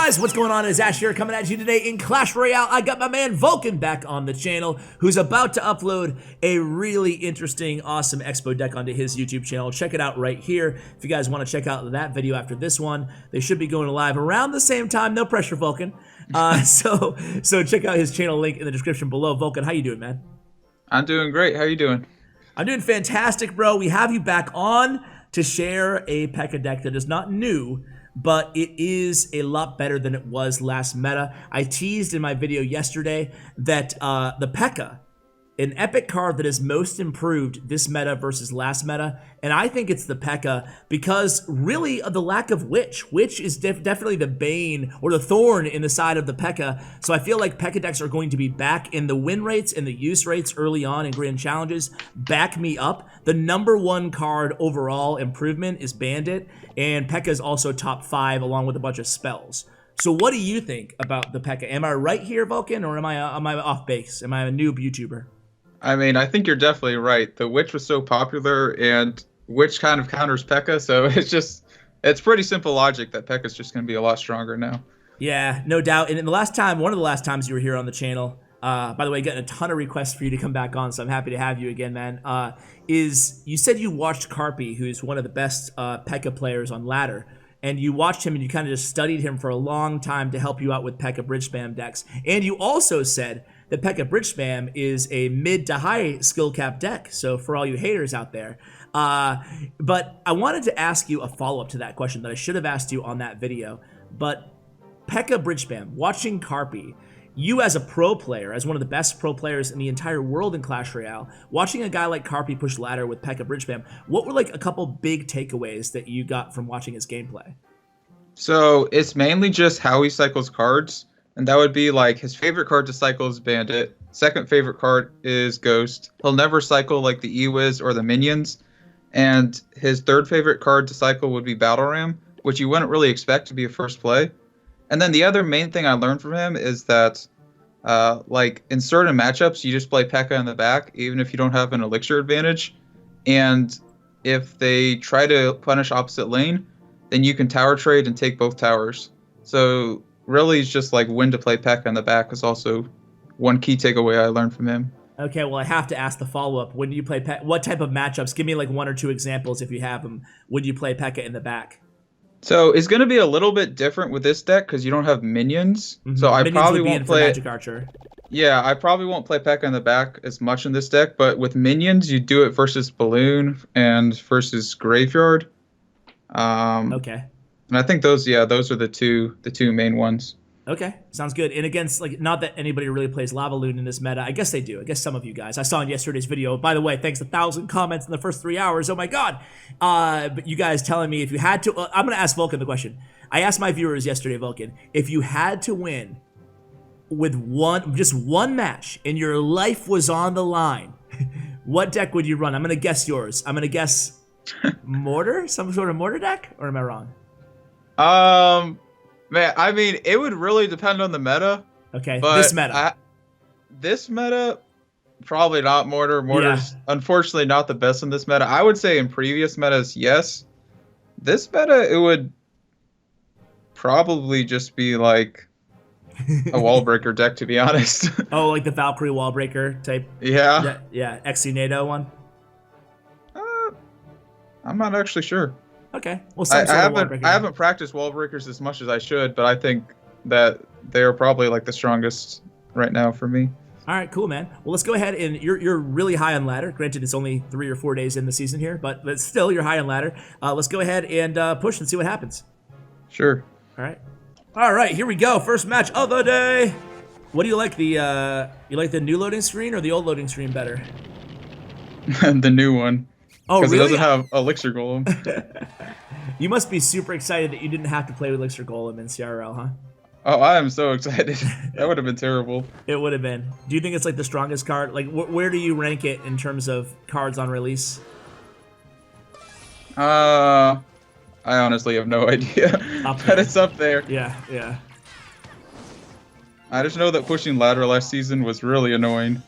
guys, what's going on? It's Ash here coming at you today in Clash Royale. I got my man Vulkan back on the channel, who's about to upload a really interesting, awesome Expo deck onto his YouTube channel. Check it out right here. If you guys want to check out that video after this one, they should be going live around the same time. No pressure, Vulkan. So check out his channel link in the description below. Vulkan, how you doing, man? I'm doing great. How are you doing? I'm doing fantastic, bro. We have you back on to share a PEKKA deck that is not new, but it is a lot better than it was last meta. I teased in my video yesterday that the PEKKA, an epic card that is most improved this meta versus last meta, and I think it's the PEKKA because really of the lack of Witch. Witch is definitely the bane or the thorn in the side of the PEKKA, so I feel like PEKKA decks are going to be back, in the win rates and the use rates early on in grand challenges back me up. The #1 card overall improvement is Bandit, and PEKKA is also top 5 along with a bunch of spells. So what do you think about the PEKKA? Am I right here, Vulkan, or am I off base? Am I a noob YouTuber? I mean, I think you're definitely right. The Witch was so popular, and Witch kind of counters PEKKA, so it's pretty simple logic that PEKKA's just going to be a lot stronger now. Yeah, no doubt. And in the last time, one of the last times you were here on the channel, by the way, getting a ton of requests for you to come back on, so I'm happy to have you again, man, is you said you watched Carpy, who's one of the best PEKKA players on ladder, and you watched him and you kind of just studied him for a long time to help you out with PEKKA bridge spam decks. And you also said that PEKKA bridge spam is a mid to high skill cap deck, so for all you haters out there. But I wanted to ask you a follow-up to that question that I should have asked you on that video. But PEKKA bridge spam, watching Carpy, you as a pro player, as one of the best pro players in the entire world in Clash Royale, watching a guy like Carpy push ladder with PEKKA bridge spam, what were like a couple big takeaways that you got from watching his gameplay? So it's mainly just how he cycles cards, and that would be like his favorite card to cycle is Bandit. Second favorite card is Ghost. He'll never cycle like the E-Wiz or the minions. And his third favorite card to cycle would be Battle Ram, which you wouldn't really expect to be a first play. And then the other main thing I learned from him is that like in certain matchups, you just play PEKKA in the back, even if you don't have an elixir advantage. And if they try to punish opposite lane, then you can tower trade and take both towers. So really, it's just like when to play PEKKA in the back is also one key takeaway I learned from him. Okay, well, I have to ask the follow-up. When do you play PEKKA? What type of matchups? Give me like 1 or 2 examples if you have them. When you play PEKKA in the back? So it's going to be a little bit different with this deck because you don't have minions. So I probably won't play Magic Archer. Yeah, I probably won't play PEKKA in the back as much in this deck. But with minions, you do it versus Balloon and versus Graveyard. Okay. And I think those are the two main ones. Okay, sounds good. And against, like, not that anybody really plays Lava Loon in this meta. I guess they do. I guess some of you guys. I saw in yesterday's video. By the way, thanks 1,000 comments in the first 3 hours. Oh my god. But you guys telling me if you had to, I'm gonna ask Vulkan the question. I asked my viewers yesterday, Vulkan, if you had to win with just one match and your life was on the line, what deck would you run? I'm gonna guess yours. I'm gonna guess Mortar, some sort of Mortar deck, or am I wrong? Man, I mean, it would really depend on the meta. Okay, but this meta. This meta, probably not Mortar. Mortar's unfortunately not the best in this meta. I would say in previous metas, yes. This meta, it would probably just be like a wall breaker deck, to be honest. Oh, like the Valkyrie wall breaker type? Yeah. Yeah, XC NATO one? I'm not actually sure. Okay. Well, I haven't practiced wall breakers as much as I should, but I think that they are probably like the strongest right now for me. All right, cool, man. Well, let's go ahead and you're really high on ladder. Granted, it's only 3 or 4 days in the season here, but still, you're high on ladder. Let's go ahead and push and see what happens. Sure. All right. Here we go. First match of the day. What do you like? You like the new loading screen or the old loading screen better? The new one. Oh, really? Because it doesn't have Elixir Golem. You must be super excited that you didn't have to play with Elixir Golem in CRL, huh? Oh, I am so excited. That would have been terrible. It would have been. Do you think it's like the strongest card? Like, where do you rank it in terms of cards on release? I honestly have no idea. But it's up there. Yeah. I just know that pushing ladder last season was really annoying.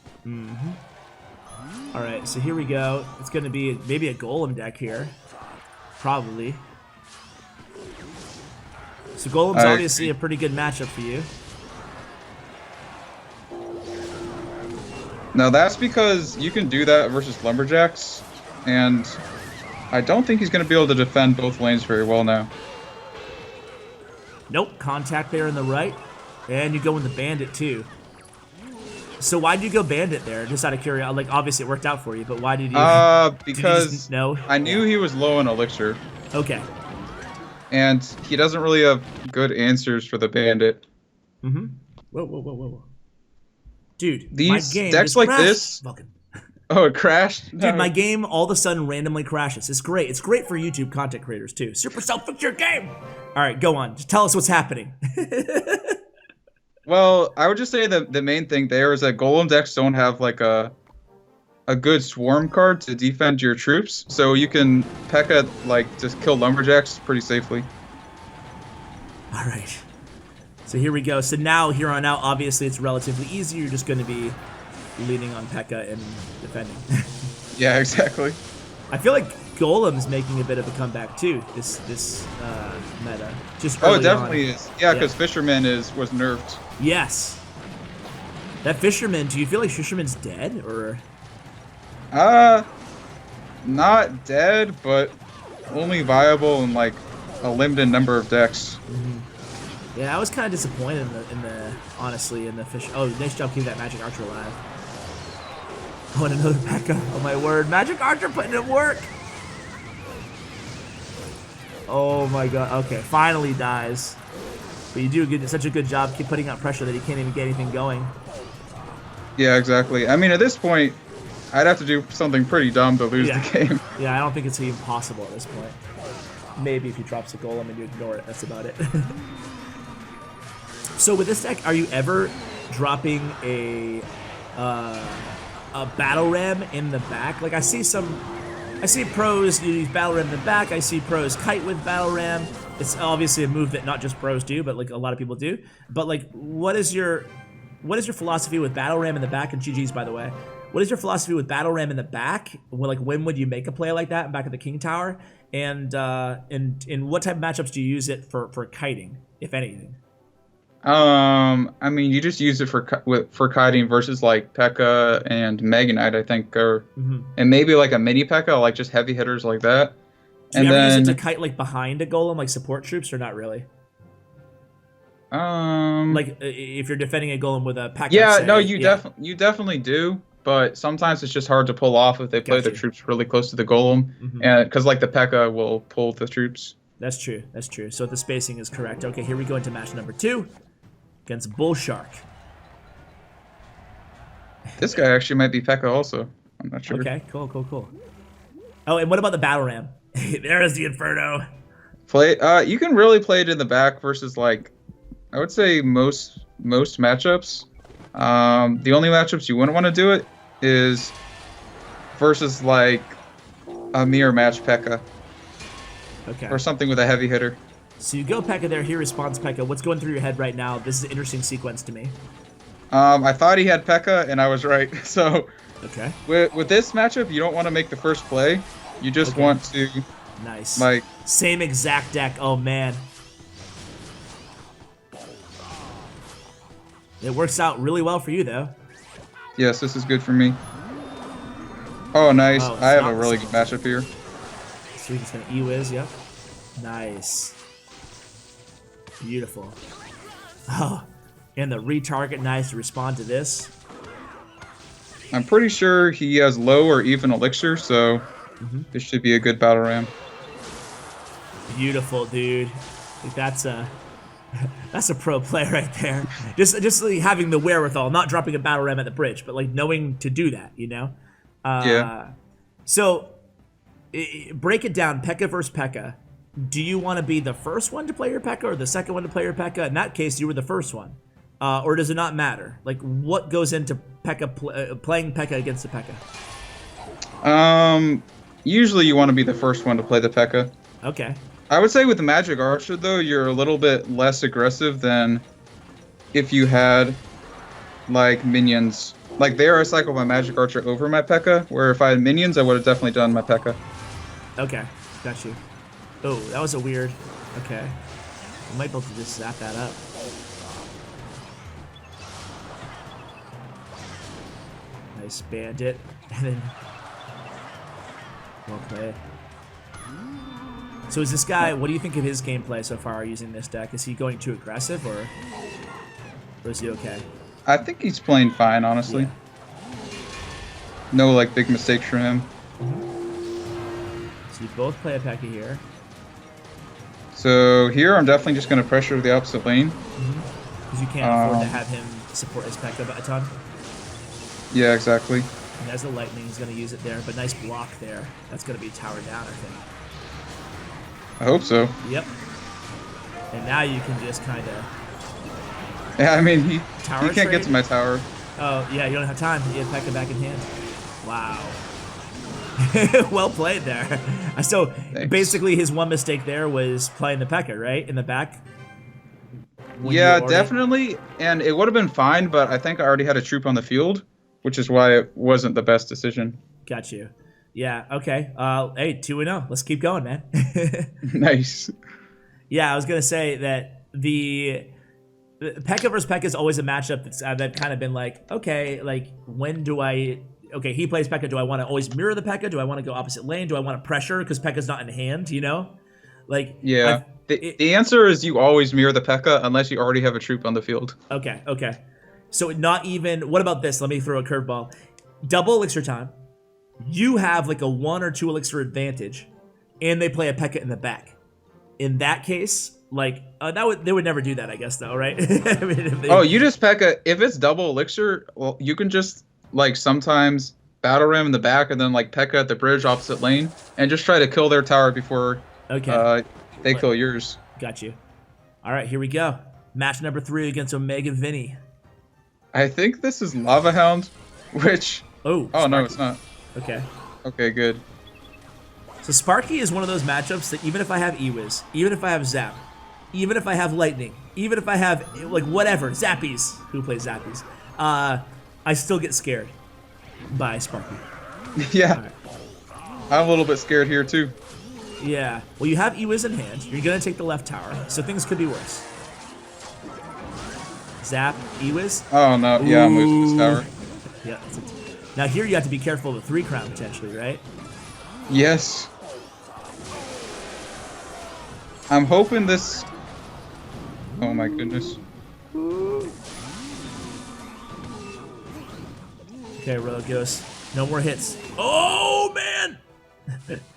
All right, so here we go. It's going to be maybe a Golem deck here. Probably. So Golem's obviously a pretty good matchup for you. Now that's because you can do that versus Lumberjacks, and I don't think he's going to be able to defend both lanes very well now. Nope, contact there in the right, and you go in the Bandit too. So why did you go Bandit there? Just out of curiosity, like obviously it worked out for you, but why did you? Because no, I knew he was low in elixir. Okay. And he doesn't really have good answers for the Bandit. Mm-hmm. Whoa. Dude, these my game decks like crashed. this. Vulkan. Oh, it crashed? Dude, my game all of a sudden randomly crashes. It's great. It's great for YouTube content creators too. Supercell, fix your game. All right, go on. Just tell us what's happening. Well, I would just say that the main thing there is that Golem decks don't have like a good swarm card to defend your troops, so you can P.E.K.K.A like just kill Lumberjacks pretty safely. All right. So here we go. So now, here on out, obviously it's relatively easy. You're just going to be leaning on P.E.K.K.A and defending. Yeah, exactly. I feel like Golem's making a bit of a comeback too. This meta. Just it definitely is. Yeah, because Yeah. Fisherman was nerfed. Yes. That Fisherman. Do you feel like Fisherman's dead or? Not dead, but only viable in like a limited number of decks. Mm-hmm. Yeah, I was kind of disappointed honestly in the fish. Oh, nice job keeping that Magic Archer alive. Oh, and another P.E.K.K.A. Oh my word, Magic Archer putting in work. Oh my god. Okay, finally dies. But you do such a good job keep putting out pressure that he can't even get anything going. Yeah, exactly. I mean, at this point, I'd have to do something pretty dumb to lose the game. Yeah, I don't think it's even possible at this point. Maybe if he drops a Golem and you ignore it, that's about it. So with this deck, are you ever dropping a Battle Ram in the back? Like I see pros use Battle Ram in the back. I see pros kite with Battle Ram. It's obviously a move that not just pros do, but like a lot of people do. But like, what is your philosophy with Battle Ram in the back? And GG's, by the way. What is your philosophy with Battle Ram in the back? Like, when would you make a play like that back at the King Tower? And in what type of matchups do you use it for kiting, if anything? I mean, you just use it for kiting versus like P.E.K.K.A and Mega Knight, I think, or and maybe like a mini P.E.K.K.A, like just heavy hitters like that. Do you ever use it to kite like behind a Golem, like support troops, or not really? Like if you're defending a Golem with a P.E.K.K.A. Yeah, say, no, you definitely do. But sometimes it's just hard to pull off if they play the troops really close to the Golem, and because like the P.E.K.K.A will pull the troops. That's true. That's true. So the spacing is correct. Okay, here we go into match number 2 against Bull Shark. This guy actually might be P.E.K.K.A also. I'm not sure. Okay, cool. Oh, and what about the Battle Ram? There is the Inferno. You can really play it in the back versus like, I would say most matchups. The only matchups you wouldn't want to do it is versus like a mirror match P.E.K.K.A. Okay. Or something with a heavy hitter. So you go P.E.K.K.A there, he responds P.E.K.K.A. What's going through your head right now? This is an interesting sequence to me. I thought he had P.E.K.K.A and I was right. So okay. With this matchup, you don't want to make the first play. You just want to like same exact deck. Oh man. It works out really well for you though. Yes, this is good for me. Oh nice. I have a really good matchup here. So he's gonna E-Wiz, yep. Nice. Beautiful. Oh, and the retarget, nice to respond to this. I'm pretty sure he has low or even elixir, so this should be a good Battle Ram. Beautiful, dude. Like that's a pro play right there. Just like having the wherewithal, not dropping a Battle Ram at the bridge, but like knowing to do that, you know? Yeah. So, break it down, P.E.K.K.A versus P.E.K.K.A. Do you want to be the first one to play your P.E.K.K.A or the second one to play your P.E.K.K.A? In that case, you were the first one. Or does it not matter? Like, what goes into P.E.K.K.A playing P.E.K.K.A against the P.E.K.K.A? Usually you want to be the first one to play the P.E.K.K.A. Okay. I would say with the Magic Archer, though, you're a little bit less aggressive than if you had, like, minions. Like, there I cycled my Magic Archer over my P.E.K.K.A, where if I had minions, I would have definitely done my P.E.K.K.A. Okay, got you. Oh, that was a weird... Okay. I might be able to just zap that up. Nice Bandit. And then... Well played. So is this guy, what do you think of his gameplay so far using this deck? Is he going too aggressive or is he okay? I think he's playing fine, honestly. Yeah. No, like, big mistakes from him. So you both play a Pekka here. So here I'm definitely just going to pressure the opposite lane. Because you can't afford to have him support his Pekka a ton. Yeah, exactly. And there's the lightning, he's going to use it there, but nice block there. That's going to be tower down, I think. I hope so. Yep. And now you can just kind of... Yeah, I mean, he can't get to my tower. Oh, yeah, you don't have time. You have Pekka back in hand. Wow. Well played there. So, basically, his one mistake there was playing the Pekka, right? In the back? Yeah, definitely. And it would have been fine, but I think I already had a troop on the field, which is why it wasn't the best decision. Got you. Yeah, okay. Hey, 2-0. Let's keep going, man. Nice. Yeah, I was going to say that the Pekka versus Pekka is always a matchup that's kind of been like, okay, like, when do I... Okay, he plays Pekka. Do I want to always mirror the Pekka? Do I want to go opposite lane? Do I want to pressure because Pekka's not in hand, you know? Like... Yeah. The answer is you always mirror the Pekka unless you already have a troop on the field. Okay, okay. So not even... What about this? Let me throw a curveball. Double elixir time. You have like a 1 or 2 elixir advantage, and they play a Pekka in the back. In that case, like they would never do that, I guess, though, right? I mean, you just Pekka. If it's double elixir, well, you can just like sometimes battle ram in the back, and then like Pekka at the bridge opposite lane, and just try to kill their tower before they kill yours. Got you. All right, here we go. Match number 3 against Omega Vinny. I think this is Lava Hounds, which no, it's not. Okay. Okay, good. So Sparky is one of those matchups that even if I have Ewiz, even if I have Zap, even if I have Lightning, even if I have, like, whatever, Zappies, who plays Zappies, I still get scared by Sparky. Yeah. Right. I'm a little bit scared here, too. Yeah. Well, you have Ewiz in hand. You're going to take the left tower, so things could be worse. Zap, Ewiz. Oh, no. Yeah, I'm losing this tower. Yeah, that's it. Now here you have to be careful of the 3 crown potentially, right? Yes. I'm hoping this... Oh my goodness. Okay, Royale goes. No more hits. Oh, man!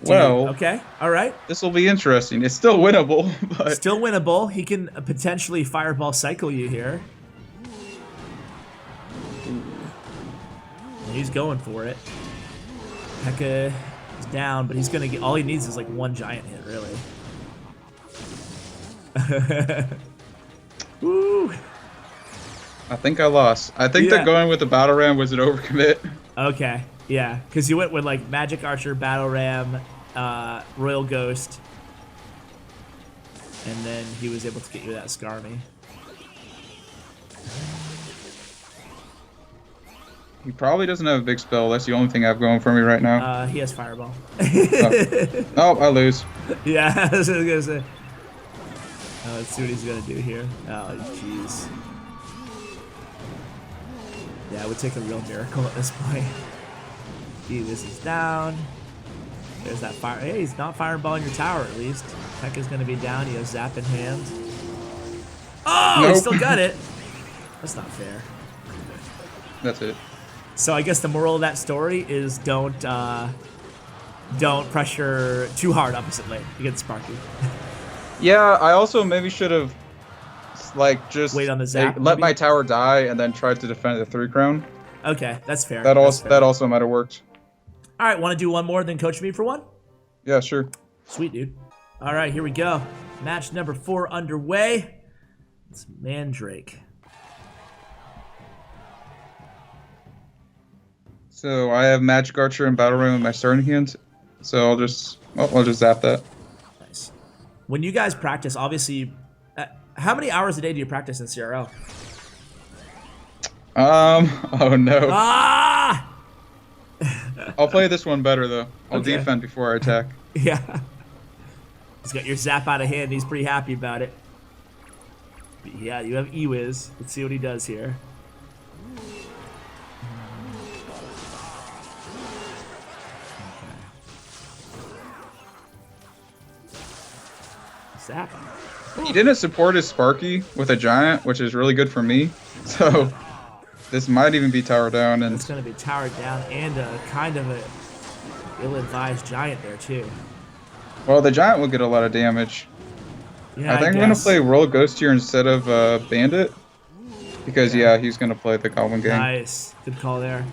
Well... Okay, alright. This will be interesting. It's still winnable, but... Still winnable. He can potentially fireball cycle you here. He's going for it. Pekka is down, but he's gonna get. All he needs is like 1 giant hit, really. Woo! I think I lost. I think that going with the battle ram was an overcommit. Okay, yeah, because you went with like Magic Archer, battle ram, Royal Ghost, and then he was able to get you that Skarmy. He probably doesn't have a big spell. That's the only thing I have going for me right now. He has Fireball. Oh, I lose. Yeah, I was gonna say. Let's see what he's gonna do here. Oh, jeez. Yeah, it would take a real miracle at this point. This is down. There's that fire. Hey, he's not fireballing your tower at least. Pekka's gonna be down. He has Zap in hand. Oh, nope. He still got it. That's not fair. That's it. So I guess the moral of that story is don't pressure too hard opposite lane against Sparky. Yeah, I also maybe should have like just wait on the Zap. Let my tower die and then tried to defend the 3 crown. Okay, that's fair. That also might have worked. All right, want to do one more, then coach me for one? Yeah, sure. Sweet, dude. All right, here we go. Match number 4 underway. It's Mandrake. So I have Magic Archer and Battle Ram in my starting hand. So I'll just zap that. Nice. When you guys practice, obviously, how many hours a day do you practice in CRL? Oh no. Ah! I'll play this one better though. I'll defend before I attack. Yeah. He's got your Zap out of hand. He's pretty happy about it. Yeah, you have E-Wiz. Let's see what he does here. Zap. He didn't support his Sparky with a giant, which is really good for me. So this might even be tower down, and It's going to be towered down and kind of a ill-advised giant there too. well, the giant will get a lot of damage. Yeah, I think I'm gonna play Royal Ghost here instead of Bandit, because yeah, he's gonna play the Goblin Gang. Nice, good call there,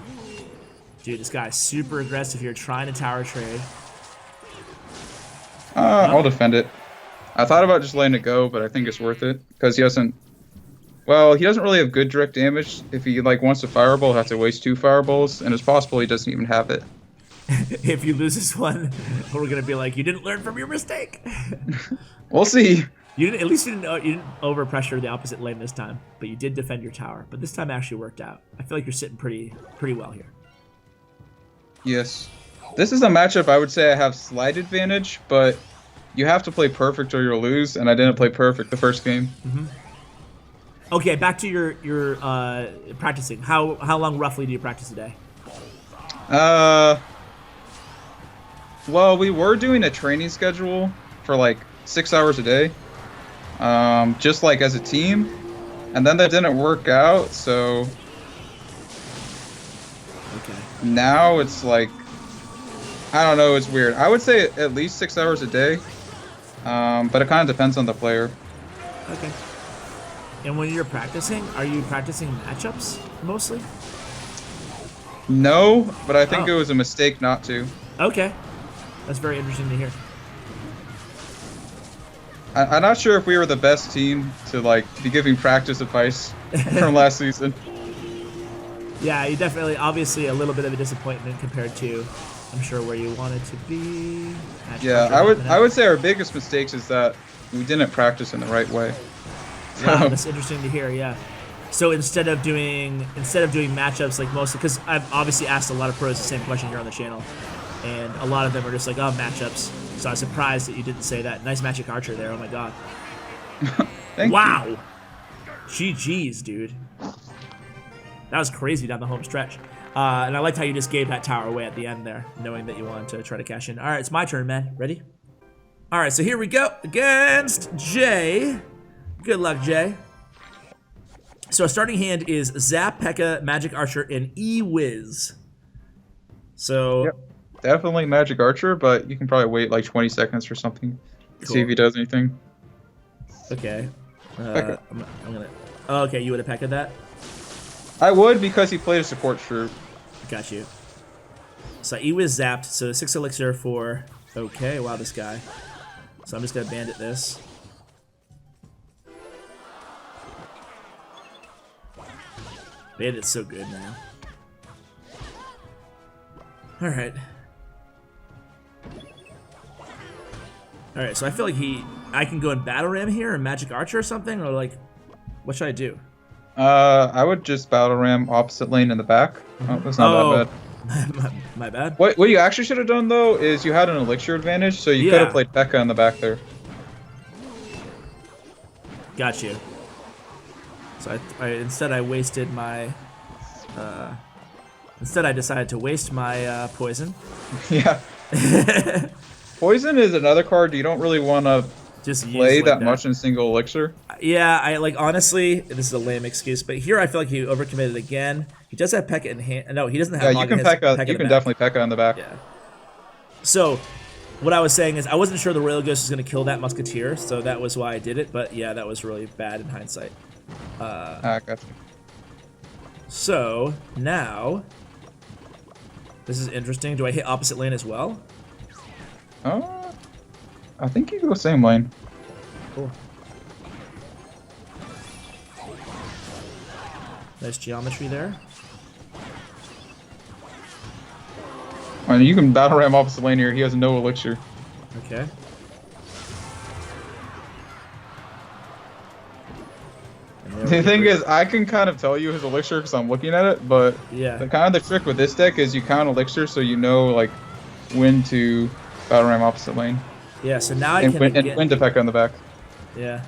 dude. This guy's super aggressive here, trying to tower trade. I'll defend it. I thought about just letting it go, but I think it's worth it because he doesn't. Well, he doesn't really have good direct damage. If he like wants to fireball, he'll have to waste 2 fireballs, and it's possible he doesn't even have it. If you lose this one, we're gonna be like, you didn't learn from your mistake. We'll see. You didn't. At least you didn't overpressure the opposite lane this time, but you did defend your tower. But this time actually worked out. I feel like you're sitting pretty well here. Yes. This is a matchup I would say I have slight advantage, but you have to play perfect or you'll lose, and I didn't play perfect the first game. Okay, back to your practicing. How long roughly do you practice a day? Well, we were doing a training schedule for like 6 hours a day, just like as a team, and then that didn't work out, so Okay. now it's like, I don't know, it's weird. I would say at least 6 hours a day, but it kind of depends on the player. Okay. And when you're practicing, are you practicing matchups mostly? No, but I think Oh. it was a mistake not to. Okay. That's very interesting to hear. I'm not sure if we were the best team to like be giving practice advice from last season. Yeah, you definitely, obviously, a little bit of a disappointment compared to, I'm sure, where you wanted to be. Yeah, I would say our biggest mistakes is that we didn't practice in the right way. Wow, that's interesting to hear. Yeah. So instead of doing matchups like most, because I've obviously asked a lot of pros the same question here on the channel, and a lot of them are just like, oh, matchups. So I was surprised that you didn't say that. Nice magic archer there. Oh my god. Thank Wow. you. GG's, dude. That was crazy down the home stretch. And I liked how you just gave that tower away at the end there, knowing that you wanted to try to cash in. All right, it's my turn, man. Ready? All right, so here we go against Jay. Good luck, Jay. So our starting hand is Zap, P.E.K.K.A, Magic Archer, and E-Wiz. So Yep. Definitely Magic Archer, but you can probably wait like 20 seconds or something to see if he does anything. Okay. P.E.K.K.A. I'm gonna. Oh, okay, you would have P.E.K.K.A that. I would because he played a support troop. Got you. So E-Wiz zapped. So 6 elixir for. Okay, wow, this guy. So I'm just gonna bandit this. Bandit's so good now. All right. All right, so I feel like I can go in battle ram here and magic archer or something, or like, what should I do? I would just battle ram opposite lane in the back. Oh, that's not that bad. my bad. What you actually should have done though is you had an elixir advantage, so you could have played P.E.K.K.A in the back there. Got you. So instead I wasted my. Instead I decided to waste my poison. Yeah. Poison is another card you don't really want to Just play use that much in single elixir. Yeah, I like honestly, this is a lame excuse, but here I feel like he overcommitted again. He does have P.E.K.K.A in hand. No, he doesn't have. Yeah, you can P.E.K.K.A. You can definitely P.E.K.K.A in the back. Yeah. So, what I was saying is I wasn't sure the Royal Ghost was going to kill that Musketeer, so that was why I did it. But yeah, that was really bad in hindsight. Gotcha. So now, this is interesting. Do I hit opposite lane as well? Oh, I think you go same lane. Cool. Nice geometry there. I mean, you can battle ram opposite lane here. He has no elixir. Okay. The thing is, I can kind of tell you his elixir because I'm looking at it, but yeah, the trick with this deck is you count elixir so you know like when to battle ram opposite lane. Yeah, so now I and can when to P.E.K.K.A in the back. Yeah.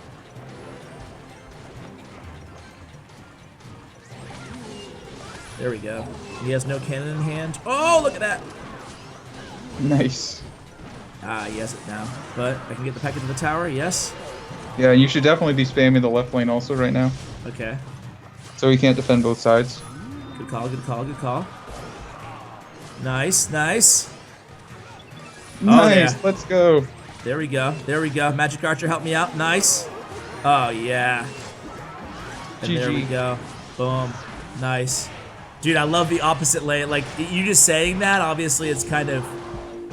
There we go. He has no cannon in hand. Oh, look at that. Nice. Ah, he has it now. But I can get the Pekka to the tower, yes. Yeah, you should definitely be spamming the left lane also right now. Okay. So he can't defend both sides. Good call, good call, good call. Nice, nice. Nice, yeah. let's go. There we go, there we go. Magic Archer, help me out. Nice. Oh, yeah. And GG. there we go. Boom. Nice. Dude, I love the opposite lane. Like, you just saying that, obviously it's kind of,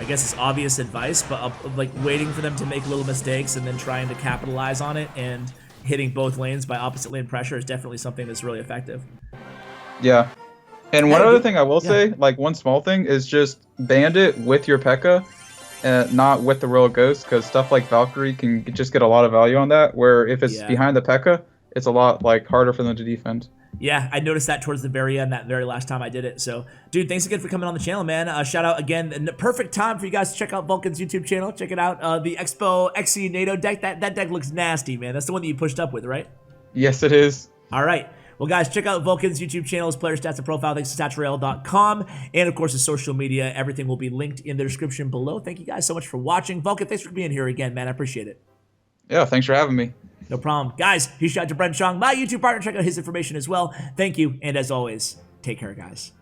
I guess it's obvious advice, but like waiting for them to make little mistakes and then trying to capitalize on it and hitting both lanes by opposite lane pressure is definitely something that's really effective. Yeah. And one other thing I will say, like one small thing, is just Bandit with your P.E.K.K.A. and not with the Royal Ghost, because stuff like Valkyrie can just get a lot of value on that, where if it's behind the P.E.K.K.A., it's a lot like harder for them to defend. Yeah, I noticed that towards the very end, that very last time I did it. So, dude, thanks again for coming on the channel, man. Shout out again. The perfect time for you guys to check out Vulkan's YouTube channel. Check it out. The Expo XC NATO deck. That deck looks nasty, man. That's the one that you pushed up with, right? Yes, it is. All right. Well, guys, check out Vulkan's YouTube channel, his player stats and profile, thanks to StatsRail.com. And, of course, his social media. Everything will be linked in the description below. Thank you guys so much for watching. Vulkan, thanks for being here again, man. I appreciate it. Yeah, thanks for having me. No problem. Guys, huge shout out to Bren Chong, my YouTube partner. Check out his information as well. Thank you. And as always, take care, guys.